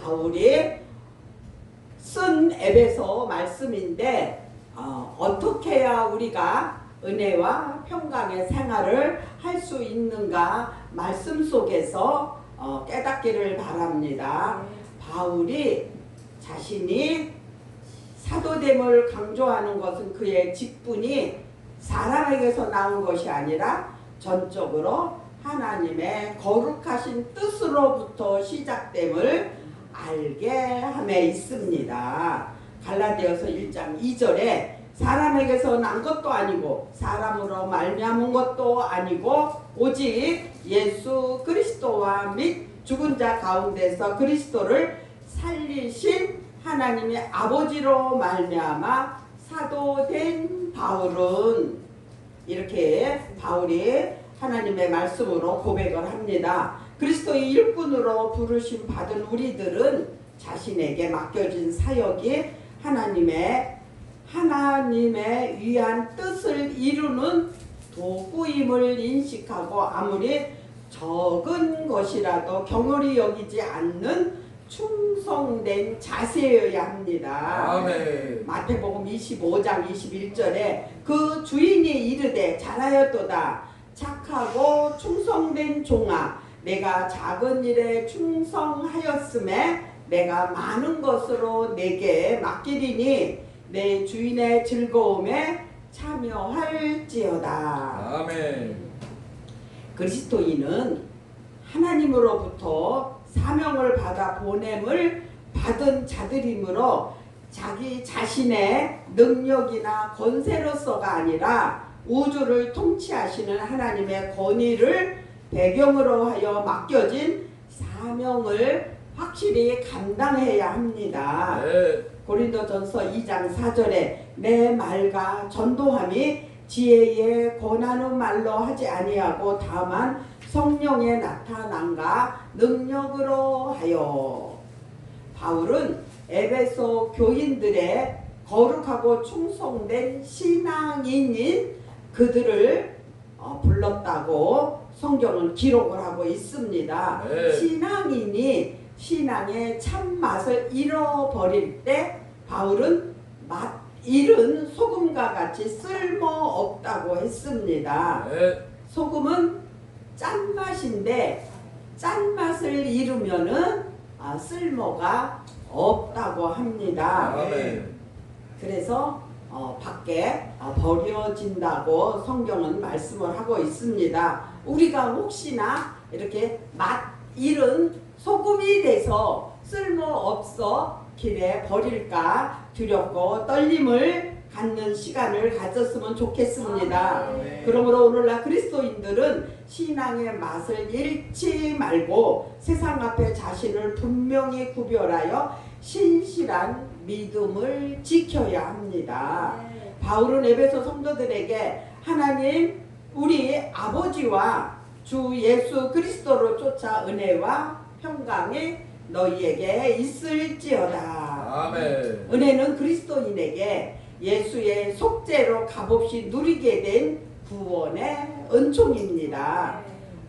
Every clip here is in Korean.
바울이 쓴 에베소 말씀인데 어떻게 해야 우리가 은혜와 평강의 생활을 할 수 있는가 말씀 속에서 깨닫기를 바랍니다. 바울이 자신이 사도됨을 강조하는 것은 그의 직분이 사람에게서 나온 것이 아니라 전적으로 하나님의 거룩하신 뜻으로부터 시작됨을 알게 함에 있습니다. 갈라디아서 1장 2절에 사람에게서 난 것도 아니고 사람으로 말미암은 것도 아니고 오직 예수 그리스도와 및 죽은 자 가운데서 그리스도를 살리신 하나님의 아버지로 말미암아 사도된 바울은, 이렇게 바울이 하나님의 말씀으로 고백을 합니다. 그리스도의 일꾼으로 부르심 받은 우리들은 자신에게 맡겨진 사역이 하나님의 위한 뜻을 이루는 도구임을 인식하고 아무리 적은 것이라도 경홀히 여기지 않는 충성된 자세여야 합니다. 아멘. 마태복음 25장 21절에 그 주인이 이르되 잘하였도다 착하고 충성된 종아 내가 작은 일에 충성하였음에 내가 많은 것으로 내게 맡기리니 내 주인의 즐거움에 참여할지어다. 아멘. 그리스도인은 하나님으로부터 사명을 받아 보냄을 받은 자들이므로 자기 자신의 능력이나 권세로서가 아니라 우주를 통치하시는 하나님의 권위를 배경으로 하여 맡겨진 사명을 확실히 감당해야 합니다. 네. 고린도전서 2장 4절에 내 말과 전도함이 지혜에 권하는 말로 하지 아니하고 다만 성령의 나타남과 능력으로 하여. 바울은 에베소 교인들의 거룩하고 충성된 신앙인인 그들을 불렀다고 성경은 기록을 하고 있습니다. 네. 신앙인이 신앙의 참맛을 잃어버릴 때 바울은 맛 잃은 소금과 같이 쓸모없다고 했습니다. 네. 소금은 짠맛인데 짠맛을 잃으면은 쓸모가 없다고 합니다. 아멘. 그래서 밖에 버려진다고 성경은 말씀을 하고 있습니다. 우리가 혹시나 이렇게 맛 잃은 소금이 돼서 쓸모없어 길에 버릴까 두렵고 떨림을 갖는 시간을 가졌으면 좋겠습니다. 그러므로 오늘날 그리스도인들은 신앙의 맛을 잃지 말고 세상 앞에 자신을 분명히 구별하여 신실한 믿음을 지켜야 합니다. 바울은 에베소 성도들에게 하나님 우리 아버지와 주 예수 그리스도를 쫓아 은혜와 평강이 너희에게 있을지어다. 아멘. 은혜는 그리스도인에게 예수의 속죄로 값없이 누리게 된 구원의 은총입니다.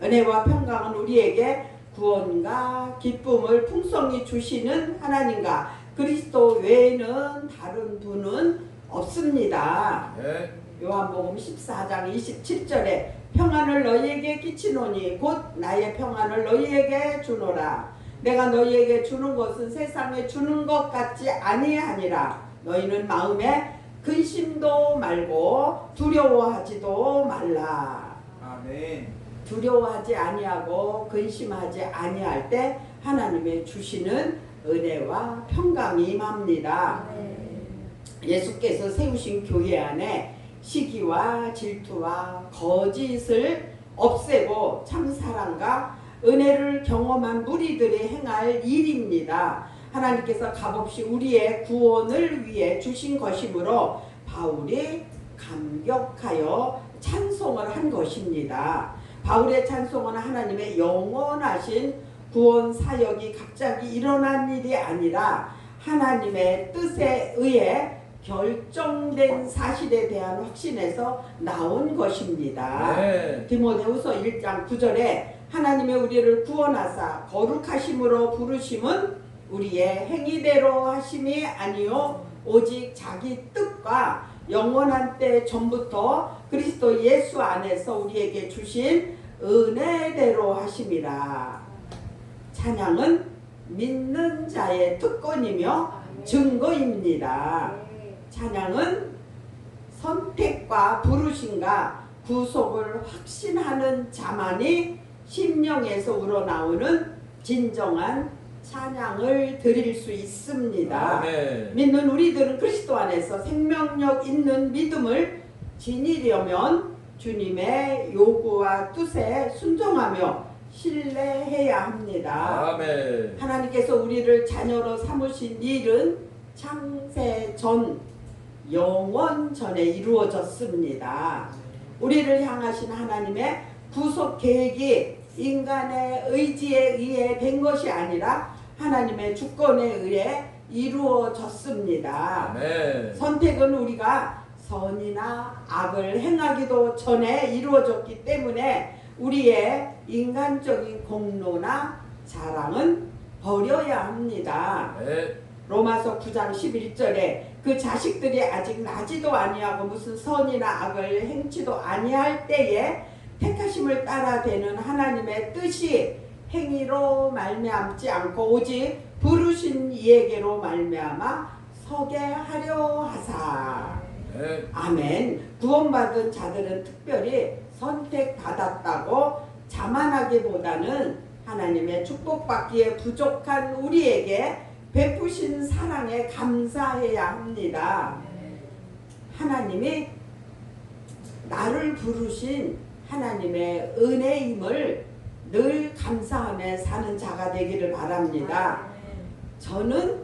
은혜와 평강은 우리에게 구원과 기쁨을 풍성히 주시는 하나님과 그리스도 외에는 다른 분은 없습니다. 네. 요한복음 14장 27절에 평안을 너희에게 끼치노니 곧 나의 평안을 너희에게 주노라. 내가 너희에게 주는 것은 세상에 주는 것 같지 아니하니라. 너희는 마음에 근심도 말고 두려워하지도 말라. 아멘. 두려워하지 아니하고 근심하지 아니할 때 하나님의 주시는 은혜와 평강이 임합니다. 예수께서 세우신 교회 안에 시기와 질투와 거짓을 없애고 참사랑과 은혜를 경험한 무리들이 행할 일입니다. 하나님께서 값없이 우리의 구원을 위해 주신 것이므로 바울이 감격하여 찬송을 한 것입니다. 바울의 찬송은 하나님의 영원하신 구원 사역이 갑자기 일어난 일이 아니라 하나님의 뜻에 의해 결정된 사실에 대한 확신에서 나온 것입니다. 네. 디모데후서 1장 9절에 하나님의 우리를 구원하사 거룩하심으로 부르심은 우리의 행위대로 하심이 아니요 오직 자기 뜻과 영원한 때 전부터 그리스도 예수 안에서 우리에게 주신 은혜대로 하심이라. 찬양은 믿는 자의 특권이며 증거입니다. 찬양은 선택과 부르심과 구속을 확신하는 자만이 심령에서 우러나오는 진정한 찬양을 드릴 수 있습니다. 아멘. 믿는 우리들은 그리스도 안에서 생명력 있는 믿음을 지니려면 주님의 요구와 뜻에 순종하며 신뢰해야 합니다. 아멘. 하나님께서 우리를 자녀로 삼으신 일은 창세 전 영원 전에 이루어졌습니다. 우리를 향하신 하나님의 구속 계획이 인간의 의지에 의해 된 것이 아니라 하나님의 주권에 의해 이루어졌습니다. 아멘. 선택은 우리가 선이나 악을 행하기도 전에 이루어졌기 때문에 우리의 인간적인 공로나 자랑은 버려야 합니다. 아멘. 로마서 9장 11절에 그 자식들이 아직 나지도 아니하고 무슨 선이나 악을 행치도 아니할 때에 택하심을 따라 되는 하나님의 뜻이 행위로 말미암지 않고 오직 부르신 이에게로 말미암아 서게 하려 하사. 네. 아멘. 구원받은 자들은 특별히 선택받았다고 자만하기보다는 하나님의 축복받기에 부족한 우리에게 베푸신 사랑에 감사해야 합니다. 하나님이 나를 부르신 하나님의 은혜임을 늘 감사하며 사는 자가 되기를 바랍니다. 저는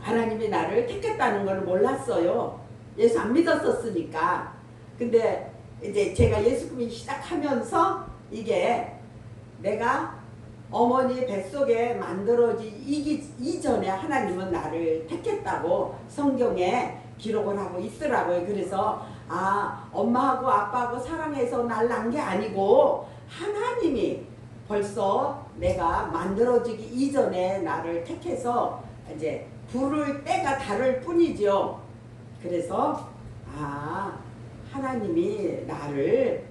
하나님이 나를 택했다는 걸 몰랐어요. 예수 안 믿었었으니까. 근데 이제 제가 예수 믿기 시작하면서 이게 내가 어머니 뱃속에 만들어지기 이전에 하나님은 나를 택했다고 성경에 기록을 하고 있더라고요. 그래서 엄마하고 아빠하고 사랑해서 날 낳은 게 아니고 하나님이 벌써 내가 만들어지기 이전에 나를 택해서 이제 부를 때가 다를 뿐이죠. 그래서 하나님이 나를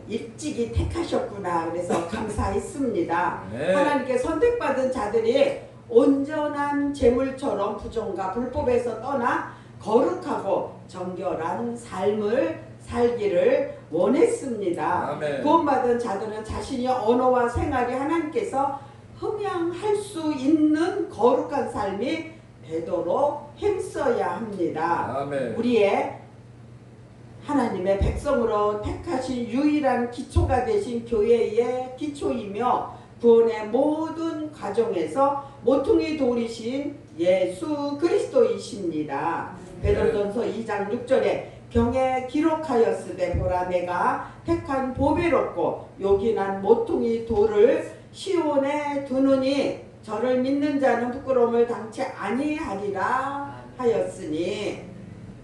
일찍이 택하셨구나. 그래서 감사했습니다. 네. 하나님께 선택받은 자들이 온전한 재물처럼 부정과 불법에서 떠나 거룩하고 정결한 삶을 살기를 원했습니다. 아멘. 구원받은 자들은 자신의 언어와 생활이 하나님께서 흠양할 수 있는 거룩한 삶이 되도록 힘써야 합니다. 아멘. 우리의 하나님의 백성으로 택하신 유일한 기초가 되신 교회의 기초이며 구원의 모든 과정에서 모퉁이 돌이신 예수 그리스도이십니다. 베드로전서 2장 6절에 경에 기록하였으되 보라 내가 택한 보배롭고 요긴한 모퉁이 돌을 시온에 두느니 저를 믿는 자는 부끄러움을 당치 아니하리라 하였으니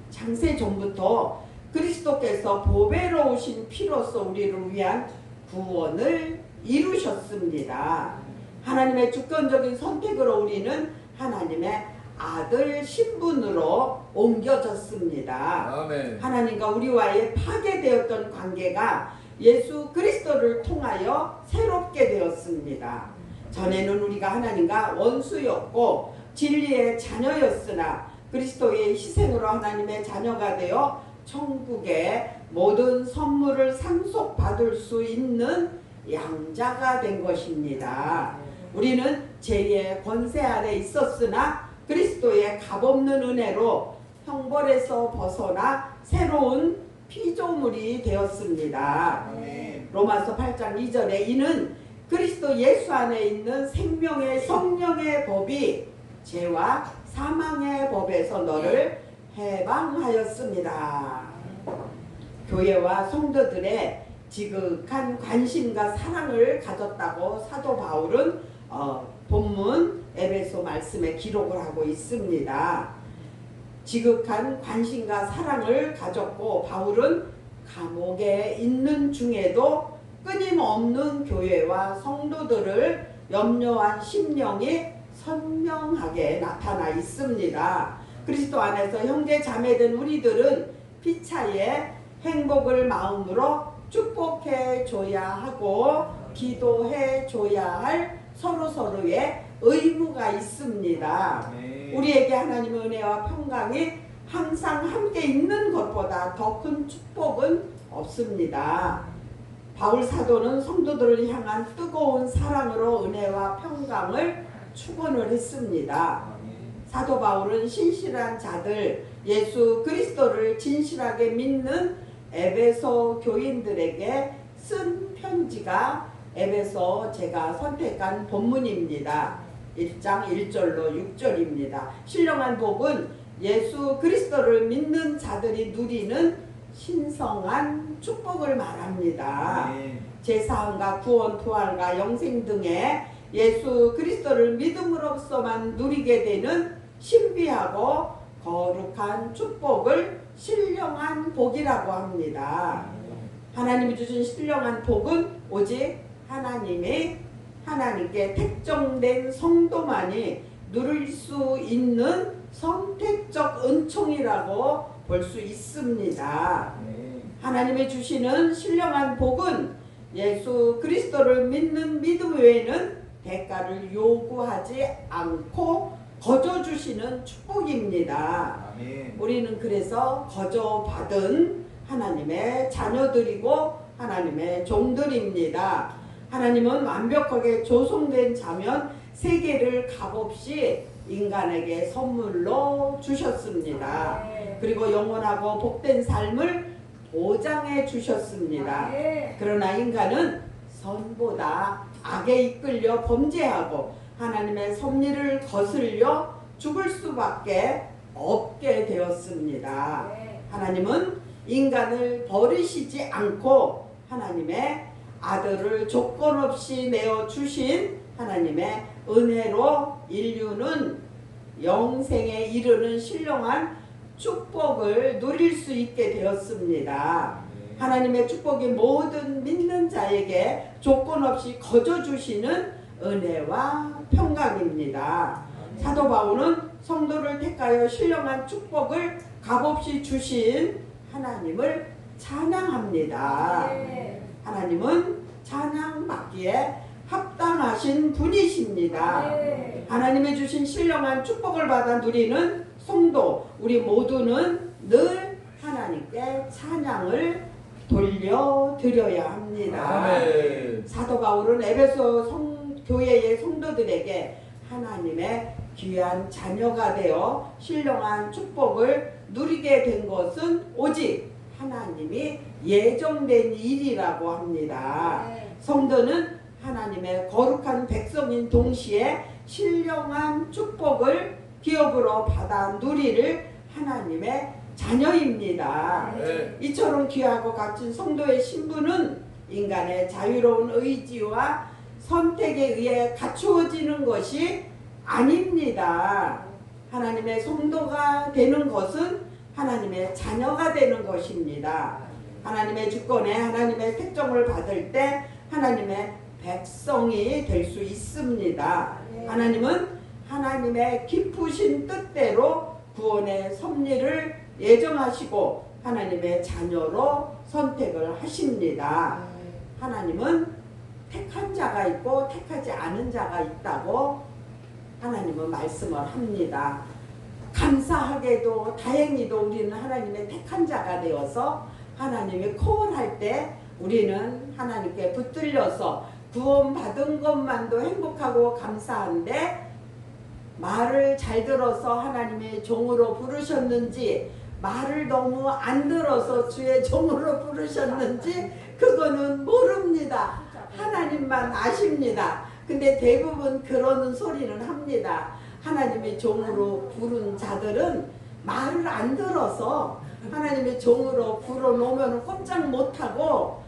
창세 전부터 그리스도께서 보배로우신 피로써 우리를 위한 구원을 이루셨습니다. 하나님의 주권적인 선택으로 우리는 하나님의 아들 신분으로 옮겨졌습니다. 아멘. 하나님과 우리와의 파괴되었던 관계가 예수 그리스도를 통하여 새롭게 되었습니다. 전에는 우리가 하나님과 원수였고 진리의 자녀였으나 그리스도의 희생으로 하나님의 자녀가 되어 천국의 모든 선물을 상속받을 수 있는 양자가 된 것입니다. 우리는 죄의 권세 아래 있었으나 그리스도의 값없는 은혜로 형벌에서 벗어나 새로운 피조물이 되었습니다. 로마서 8장 2절에 이는 그리스도 예수 안에 있는 생명의 성령의 법이 죄와 사망의 법에서 너를 해방하였습니다. 교회와 성도들의 지극한 관심과 사랑을 가졌다고 사도 바울은 본문 에베소 말씀에 기록을 하고 있습니다. 지극한 관심과 사랑을 가졌고 바울은 감옥에 있는 중에도 끊임없는 교회와 성도들을 염려한 심령이 선명하게 나타나 있습니다. 그리스도 안에서 형제 자매된 우리들은 피차에 행복을 마음으로 축복해 줘야 하고 기도해 줘야 할 서로서로의 의무가 있습니다. 우리에게 하나님의 은혜와 평강이 항상 함께 있는 것보다 더 큰 축복은 없습니다. 바울 사도는 성도들을 향한 뜨거운 사랑으로 은혜와 평강을 축원을 했습니다. 사도 바울은 신실한 자들, 예수 그리스도를 진실하게 믿는 에베소 교인들에게 쓴 편지가 에베소 제가 선택한 본문입니다. 1장 1절로 6절입니다. 신령한 복은 예수 그리스도를 믿는 자들이 누리는 신성한 축복을 말합니다. 제사함과 구원, 부활과 영생 등의 예수 그리스도를 믿음으로써만 누리게 되는 신비하고 거룩한 축복을 신령한 복이라고 합니다. 하나님이 주신 신령한 복은 오직 하나님께 택정된 성도만이 누릴 수 있는 선택적 은총이라고 볼 수 있습니다. 하나님이 주시는 신령한 복은 예수 그리스도를 믿는 믿음 외에는 대가를 요구하지 않고 거저 주시는 축복입니다. 우리는 그래서 거저 받은 하나님의 자녀들이고 하나님의 종들입니다. 하나님은 완벽하게 조성된 자면 세계를 값없이 인간에게 선물로 주셨습니다. 그리고 영원하고 복된 삶을 보장해 주셨습니다. 그러나 인간은 선보다 악에 이끌려 범죄하고 하나님의 섭리를 거슬려 죽을 수밖에 없게 되었습니다. 하나님은 인간을 버리시지 않고 하나님의 아들을 조건 없이 내어 주신 하나님의 은혜로 인류는 영생에 이르는 신령한 축복을 누릴 수 있게 되었습니다. 하나님의 축복이 모든 믿는 자에게 조건 없이 거저 주시는 은혜와 평강입니다. 사도 바울은 성도를 택하여 신령한 축복을 값없이 주신 하나님을 찬양합니다. 하나님은 찬양받기에 합당하신 분이십니다. 하나님의 주신 신령한 축복을 받아 누리는 성도 우리 모두는 늘 하나님께 찬양을 돌려드려야 합니다. 사도 바울은 에베소 교회의 성도들에게 하나님의 귀한 자녀가 되어 신령한 축복을 누리게 된 것은 오직 하나님이 예정된 일이라고 합니다. 성도는 하나님의 거룩한 백성인 동시에 신령한 축복을 기업으로 받아 누리를 하나님의 자녀입니다. 이처럼 귀하고 값진 성도의 신분은 인간의 자유로운 의지와 선택에 의해 갖추어지는 것이 아닙니다. 하나님의 성도가 되는 것은 하나님의 자녀가 되는 것입니다. 하나님의 주권에 하나님의 택정을 받을 때 하나님의 백성이 될 수 있습니다. 하나님은 하나님의 깊으신 뜻대로 구원의 섭리를 예정하시고 하나님의 자녀로 선택을 하십니다. 하나님은 택한 자가 있고 택하지 않은 자가 있다고 하나님은 말씀을 합니다. 감사하게도 다행히도 우리는 하나님의 택한 자가 되어서 하나님이 콜할 때 우리는 하나님께 붙들려서 구원받은 것만도 행복하고 감사한데 말을 잘 들어서 하나님의 종으로 부르셨는지 말을 너무 안 들어서 주의 종으로 부르셨는지 그거는 모릅니다. 하나님만 아십니다. 근데 대부분 그러는 소리는 합니다. 하나님의 종으로 부른 자들은 말을 안 들어서 하나님의 종으로 불어놓으면 꼼짝 못하고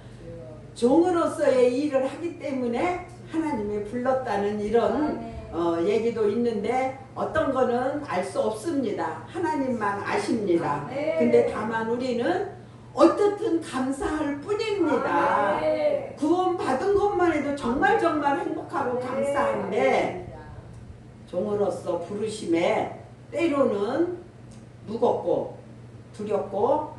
종으로서의 일을 하기 때문에 하나님이 불렀다는 이런 얘기도 있는데 어떤 거는 알 수 없습니다. 하나님만 아십니다. 근데 다만 우리는 어떻든 감사할 뿐입니다. 구원 받은 것만 해도 정말 행복하고 감사한데 종으로서 부르심에 때로는 무겁고 두렵고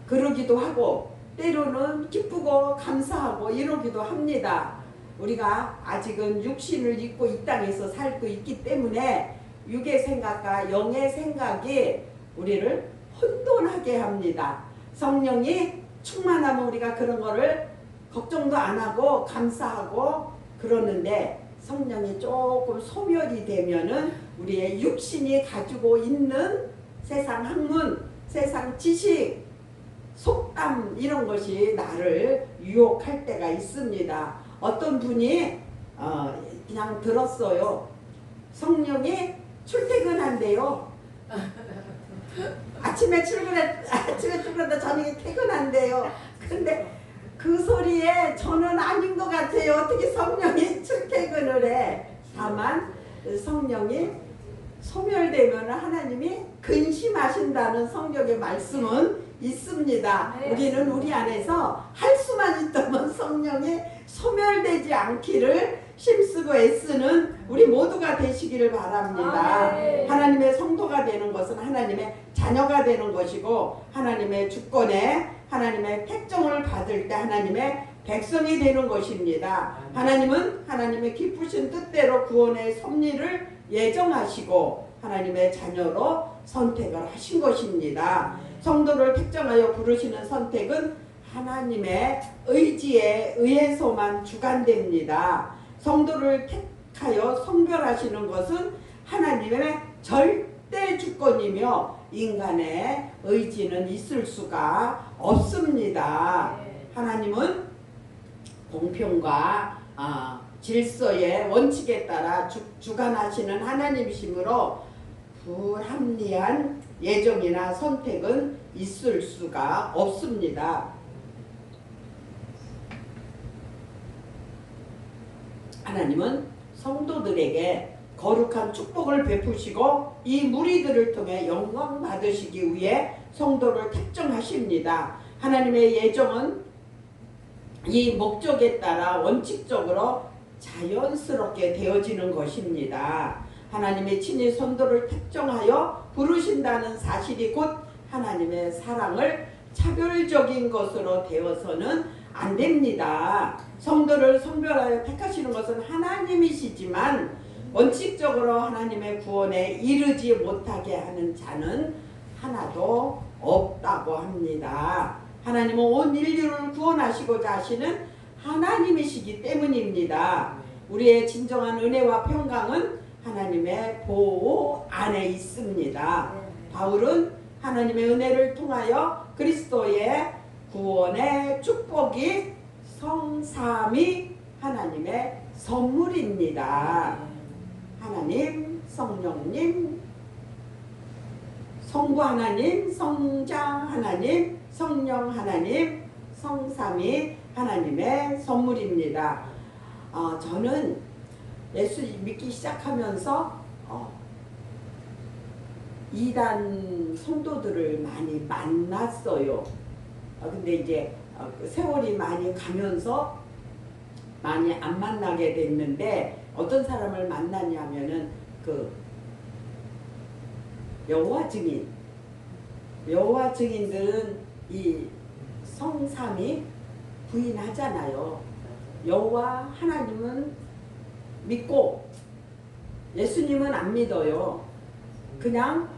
그러기도 하고 때로는 기쁘고 감사하고 이러기도 합니다. 우리가 아직은 육신을 입고 이 땅에서 살고 있기 때문에 육의 생각과 영의 생각이 우리를 혼돈하게 합니다. 성령이 충만하면 우리가 그런 거를 걱정도 안 하고 감사하고 그러는데 성령이 조금 소멸이 되면은 우리의 육신이 가지고 있는 세상 학문, 세상 지식, 속담 이런 것이 나를 유혹할 때가 있습니다. 어떤 분이 그냥 들었어요. 성령이 출퇴근한대요. 아침에 출근했다 저녁에 퇴근한대요. 근데 그 소리에 저는 아닌 것 같아요. 어떻게 성령이 출퇴근을 해. 다만 성령이 소멸되면 하나님이 근심하신다는 성경의 말씀은 있습니다. 우리는 우리 안에서 할 수만 있다면 성령이 소멸되지 않기를 힘쓰고 애쓰는 우리 모두가 되시기를 바랍니다. 하나님의 성도가 되는 것은 하나님의 자녀가 되는 것이고 하나님의 주권에 하나님의 택정을 받을 때 하나님의 백성이 되는 것입니다. 하나님은 하나님의 기쁘신 뜻대로 구원의 섭리를 예정하시고 하나님의 자녀로 선택을 하신 것입니다. 성도를 택정하여 부르시는 선택은 하나님의 의지에 의해서만 주관됩니다. 성도를 택하여 성별하시는 것은 하나님의 절대 주권이며 인간의 의지는 있을 수가 없습니다. 하나님은 공평과 질서의 원칙에 따라 주관하시는 하나님이시므로 불합리한 예정이나 선택은 있을 수가 없습니다. 하나님은 성도들에게 거룩한 축복을 베푸시고 이 무리들을 통해 영광 받으시기 위해 성도를 택정하십니다. 하나님의 예정은 이 목적에 따라 원칙적으로 자연스럽게 되어지는 것입니다. 하나님의 친히 성도를 택정하여 부르신다는 사실이 곧 하나님의 사랑을 차별적인 것으로 되어서는 안 됩니다. 성도를 선별하여 택하시는 것은 하나님이시지만 원칙적으로 하나님의 구원에 이르지 못하게 하는 자는 하나도 없다고 합니다. 하나님은 온 인류를 구원하시고자 하시는 하나님이시기 때문입니다. 우리의 진정한 은혜와 평강은 하나님의 보호 안에 있습니다. 바울은 하나님의 은혜를 통하여 그리스도의 구원의 축복이 성삼위 하나님의 선물입니다. 하나님, 성령님, 성부 하나님, 성자 하나님, 성령 하나님, 성삼위 하나님의 선물입니다. 저는 예수 믿기 시작하면서 이단 성도들을 많이 만났어요. 근데 이제 세월이 많이 가면서 많이 안 만나게 됐는데 어떤 사람을 만났냐면은 그 여호와 증인들은 이 성삼위 부인하잖아요. 여호와 하나님은 믿고 예수님은 안 믿어요. 그냥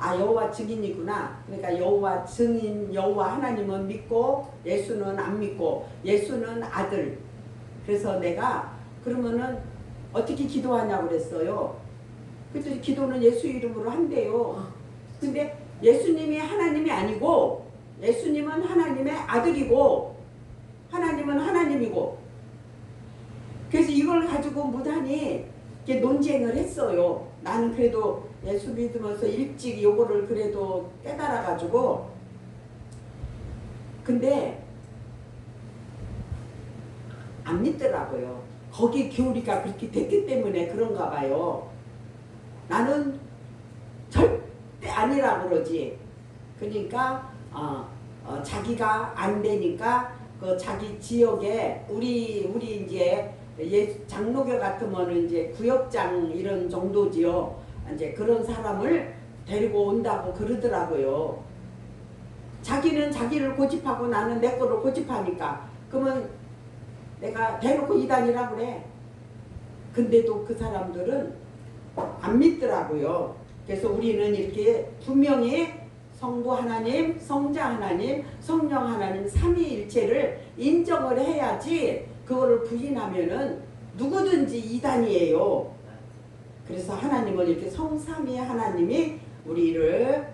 여호와 증인이구나. 그러니까 여호와 증인 여호와 하나님은 믿고 예수는 안 믿고 예수는 아들. 그래서 내가 그러면은 어떻게 기도하냐고 그랬어요. 그래서 기도는 예수 이름으로 한대요. 근데 예수님이 하나님이 아니고 예수님은 하나님의 아들이고 하나님은 하나님이고 그래서 이걸 가지고 무단히 이렇게 논쟁을 했어요. 나는 그래도 예수 믿으면서 일찍 요거를 그래도 깨달아 가지고 근데 안 믿더라고요. 거기 교리가 그렇게 됐기 때문에 그런가 봐요. 나는 절대 아니라 그러지. 그러니까 자기가 안 되니까 그 자기 지역에 우리 이제 장로교 같으면 이제 구역장 이런 정도지요. 이제 그런 사람을 데리고 온다고 그러더라고요. 자기는 자기를 고집하고 나는 내 거를 고집하니까 그러면 내가 대놓고 이단이라고 그래. 근데도 그 사람들은 안 믿더라고요. 그래서 우리는 이렇게 분명히 성부 하나님, 성자 하나님, 성령 하나님 삼위일체를 인정을 해야지 그거를 부인하면은 누구든지 이단이에요. 그래서 하나님은 이렇게 성삼위 하나님이 우리를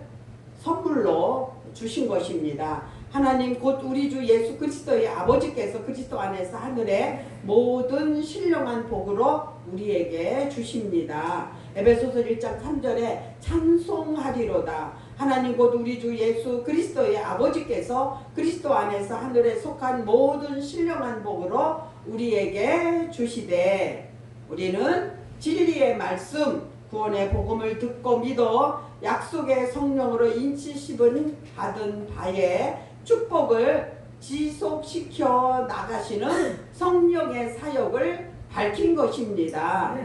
선물로 주신 것입니다. 하나님 곧 우리 주 예수 그리스도의 아버지께서 그리스도 안에서 하늘의 모든 신령한 복으로 우리에게 주십니다. 에베소서 1장 3절에 찬송하리로다. 하나님 곧 우리 주 예수 그리스도의 아버지께서 그리스도 안에서 하늘에 속한 모든 신령한 복으로 우리에게 주시되 우리는 진리의 말씀 구원의 복음을 듣고 믿어 약속의 성령으로 인치심은 받은 바에 축복을 지속시켜 나가시는 성령의 사역을 밝힌 것입니다.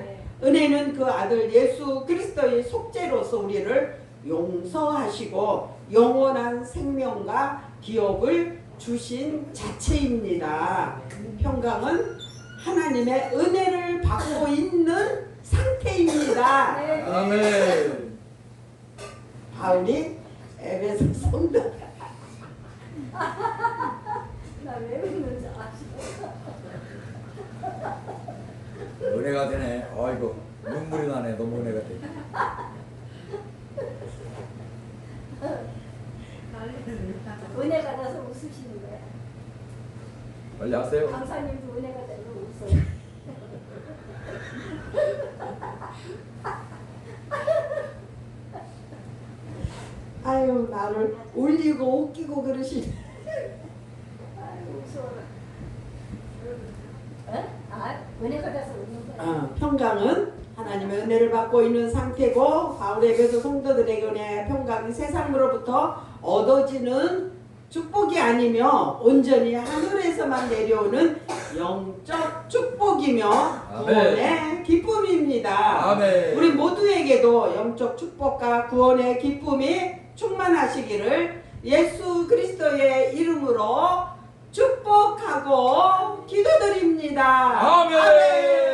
은혜는 그 아들 예수 그리스도의 속죄로서 우리를 용서하시고 영원한 생명과 기업을 주신 자체입니다. 평강은 하나님의 은혜를 받고 있는 상태입니다. 아멘. 바울이 에베소 성도 나왜 웃는지 아시죠? 은혜가 되네. 아이고 눈물이 나네. 너무 은혜가 돼. 은혜가 나서 웃으시는 거야. 빨리 하세요. 강사님도 은혜가 돼서 웃어요. 아유 나를 올리고 웃기고 그러시네. 아유 웃어라. 은혜가 돼서 웃는 거야. 평강은 하나님의 은혜를 받고 있는 상태고 바울의 에베소 성도들에게 은혜의 평강이 세상으로부터 얻어지는 축복이 아니며 온전히 하늘에서만 내려오는 영적 축복이며 구원의 기쁨입니다. 아멘. 우리 모두에게도 영적 축복과 구원의 기쁨이 충만하시기를 예수 그리스도의 이름으로 축복하고 기도드립니다. 아멘.